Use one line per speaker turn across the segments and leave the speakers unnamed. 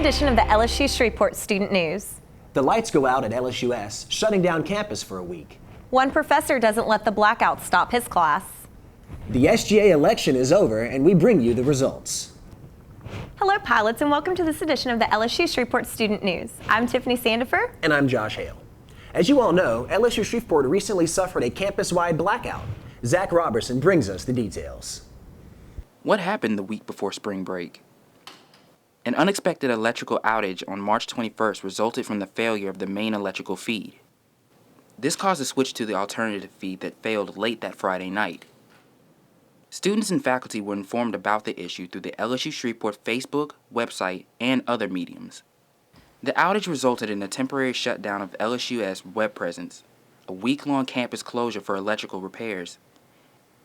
edition of the LSU Shreveport Student News.
The lights go out at LSUS, shutting down campus for a week.
One professor doesn't let the blackout stop his class.
The SGA election is over, and we bring you the results.
Hello, pilots, and welcome to this edition of the LSU Shreveport Student News. I'm Tiffany Sandifer.
And I'm Josh Hale. As you all know, LSU Shreveport recently suffered a campus-wide blackout. Zach Robertson brings us the details.
What happened the week before spring break? An unexpected electrical outage on March 21st resulted from the failure of the main electrical feed. This caused a switch to the alternative feed that failed late that Friday night. Students and faculty were informed about the issue through the LSU Shreveport Facebook, website, and other mediums. The outage resulted in a temporary shutdown of LSU's web presence, a week-long campus closure for electrical repairs,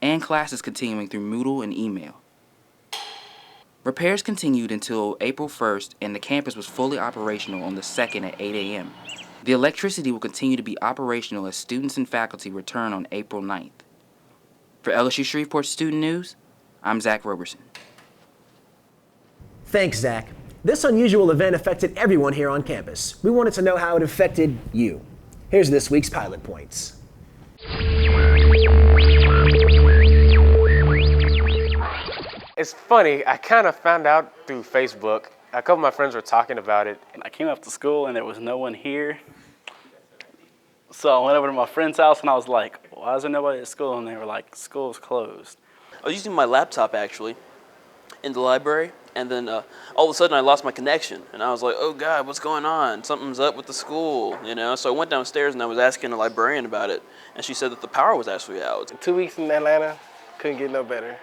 and classes continuing through Moodle and email. Repairs continued until April 1st, and the campus was fully operational on the 2nd at 8 a.m. The electricity will continue to be operational as students and faculty return on April 9th. For LSU Shreveport Student News, I'm Zach Robertson.
Thanks, Zach. This unusual event affected everyone here on campus. We wanted to know how it affected you. Here's this week's Pilot Points.
It's funny, I kind of found out through Facebook. A couple of my friends were talking about it.
I came up to school and there was no one here. So I went over to my friend's house and I was like, why is there nobody at school? And they were like, school's closed.
I was using my laptop actually in the library, and then all of a sudden I lost my connection. And I was like, oh God, what's going on? Something's up with the school, you know? So I went downstairs and I was asking a librarian about it, and she said that the power was actually out.
2 weeks in Atlanta, couldn't get no better.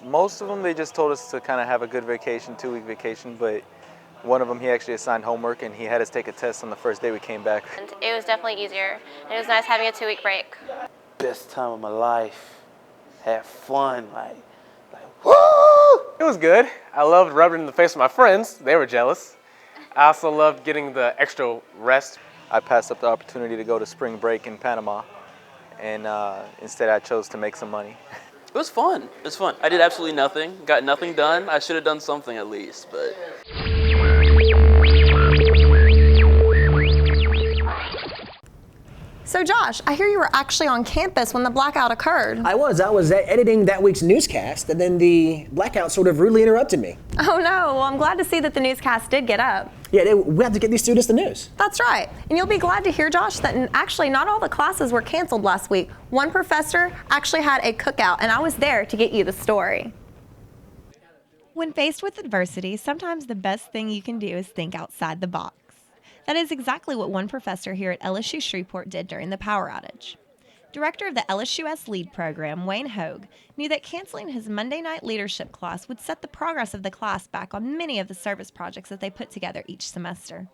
Most of them, they just told us to kind of have a good vacation, 2-week vacation, but one of them, he actually assigned homework and he had us take a test on the first day we came back.
And it was definitely easier. It was nice having a 2-week break.
Best time of my life. Had fun, like woo!
It was good. I loved rubbing it in the face of my friends. They were jealous. I also loved getting the extra rest.
I passed up the opportunity to go to spring break in Panama, and instead I chose to make some money.
It was fun. It was fun. I did absolutely nothing, got nothing done. I should have done something at least, but.
So Josh, I hear you were actually on campus when the blackout occurred.
I was editing that week's newscast, and then the blackout sort of rudely interrupted me.
Oh no, well I'm glad to see that the newscast did get up.
Yeah, we had to get these students the news.
That's right. And you'll be glad to hear, Josh, that actually not all the classes were canceled last week. One professor actually had a cookout, and I was there to get you the story. When faced with adversity, sometimes the best thing you can do is think outside the box. That is exactly what one professor here at LSU Shreveport did during the power outage. Director of the LSUS LEAD program, Wayne HOGUE, knew that canceling his Monday night leadership class would set the progress of the class back on many of the service projects that they put together each semester.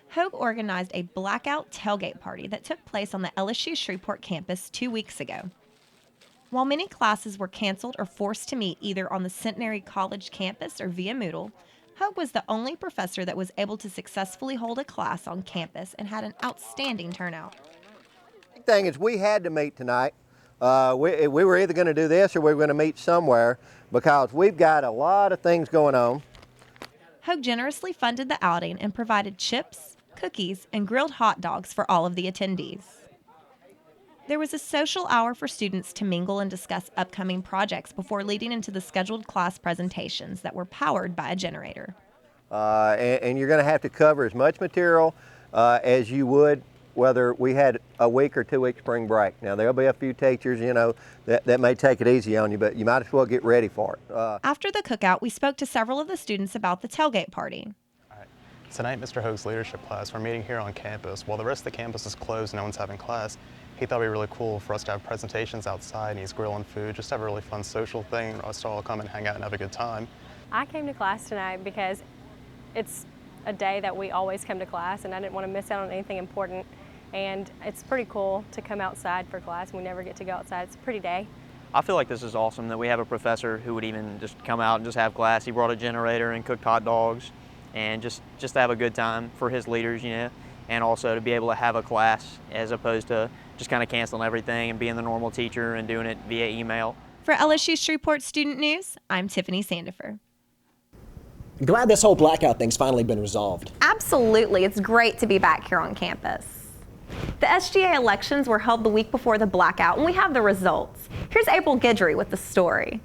HOGUE organized a blackout tailgate party that took place on the LSU Shreveport campus 2 weeks ago. While many classes were canceled or forced to meet either on the Centenary College campus or via Moodle, HOGUE was the only professor that was able to successfully hold a class on campus and had an outstanding turnout.
The thing is, we had to meet tonight. We were either going to do this or we were going to meet somewhere because we've got a lot of things going on.
HOGUE generously funded the outing and provided chips, cookies, and grilled hot dogs for all of the attendees. There was a social hour for students to mingle and discuss upcoming projects before leading into the scheduled class presentations that were powered by a generator.
And you're going to have to cover as much material as you would whether we had a week or 2 week spring break. Now there'll be a few teachers, you know, that may take it easy on you, but you might as well get ready for it.
After the cookout, we spoke to several of the students about the tailgate party.
All right. Tonight, Mr. Hogue's leadership class, we're meeting here on campus. While the rest of the campus is closed, no one's having class. He thought it'd be really cool for us to have presentations outside, and he's grilling food, just have a really fun social thing, for us to all come and hang out and have a good time.
I came to class tonight because it's a day that we always come to class, and I didn't want to miss out on anything important. And it's pretty cool to come outside for class. We never get to go outside. It's a pretty day.
I feel like this is awesome that we have a professor who would even just come out and just have class. He brought a generator and cooked hot dogs, and just to have a good time for his leaders, you know, and also to be able to have a class as opposed to just kind of canceling everything and being the normal teacher and doing it via email.
For LSU Shreveport Student News, I'm Tiffany Sandifer.
Glad this whole blackout thing's finally been resolved.
Absolutely, it's great to be back here on campus. The SGA elections were held the week before the blackout, and we have the results. Here's April Guidry with the story.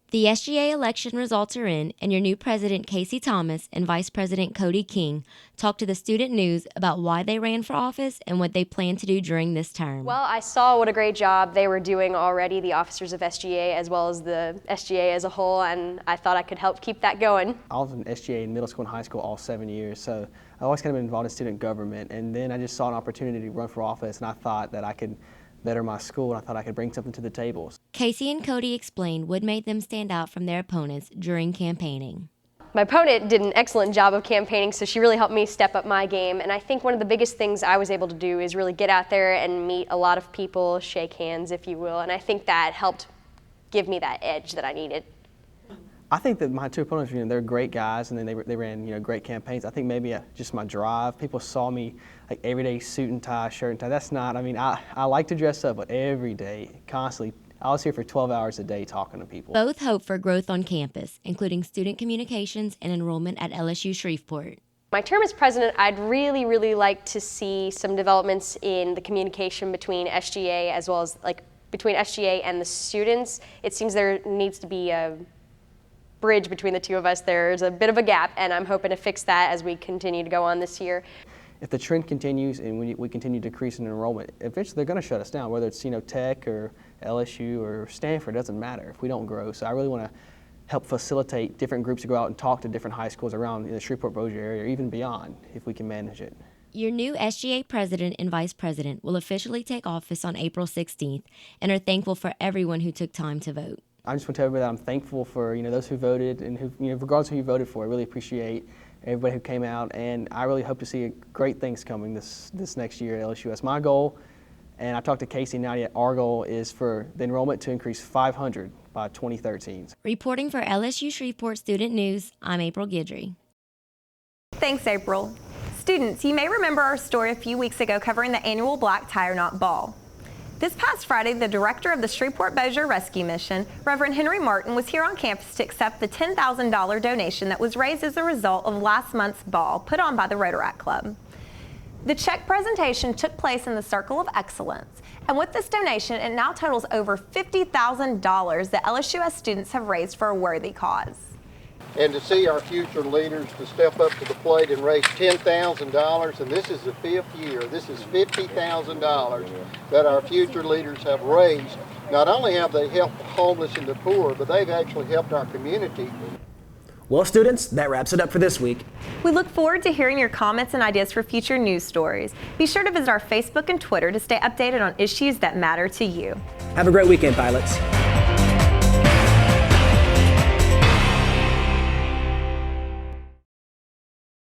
The SGA election results are in, and your new president, Casey Thomas, and Vice President Cody King talked to the Student News about why they ran for office and what they plan to do during this term.
Well, I saw what a great job they were doing already, the officers of SGA as well as the SGA as a whole, and I thought I could help keep that going.
I was in SGA in middle school and high school all 7 years, so I always kind of been involved in student government, and then I just saw an opportunity to run for office, and I thought that I could better my school, and I thought I could bring something to the table.
Casey and Cody explained what made them stand out from their opponents during campaigning.
My opponent did an excellent job of campaigning, so she really helped me step up my game, and I think one of the biggest things I was able to do is really get out there and meet a lot of people, shake hands, if you will, and I think that helped give me that edge that I needed.
I think that my two opponents, they're great guys, and then they ran, great campaigns. I think maybe just my drive. People saw me like everyday suit and tie, shirt and tie. That's not. I mean, I like to dress up, but every day, constantly. I was here for 12 hours a day talking to people.
Both hope for growth on campus, including student communications and enrollment at LSU Shreveport.
My term as president, I'd really, really like to see some developments in the communication between SGA as well as between SGA and the students. It seems there needs to be a bridge between the two of us. There's a bit of a gap, and I'm hoping to fix that as we continue to go on this year.
If the trend continues and we continue to decrease in enrollment, eventually they're going to shut us down, whether it's Tech or LSU or Stanford, it doesn't matter if we don't grow. So I really want to help facilitate different groups to go out and talk to different high schools around the Shreveport-Bossier area or even beyond if we can manage it.
Your new SGA president and vice president will officially take office on April 16th and are thankful for everyone who took time to vote.
I just want to tell everybody that I'm thankful for those who voted and who regardless of who you voted for. I really appreciate everybody who came out, and I really hope to see great things coming this next year at LSU. That's my goal, and I talked to Casey and Nadia. Our goal is for the enrollment to increase 500 by 2013.
Reporting for LSU Shreveport Student News, I'm April Guidry.
Thanks, April. Students, you may remember our story a few weeks ago covering the annual Black Tie or Not Ball. This past Friday, the director of the Shreveport-Bossier Rescue Mission, Reverend Henry Martin, was here on campus to accept the $10,000 donation that was raised as a result of last month's ball put on by the Rotaract Club. The check presentation took place in the Circle of Excellence, and with this donation, it now totals over $50,000 that LSUS students have raised for a worthy cause.
And to see our future leaders to step up to the plate and raise $10,000, and this is the 5th year, this is $50,000 that our future leaders have raised. Not only have they helped the homeless and the poor, but they've actually helped our community.
Well, students, that wraps it up for this week.
We look forward to hearing your comments and ideas for future news stories. Be sure to visit our Facebook and Twitter to stay updated on issues that matter to you.
Have a great weekend, pilots.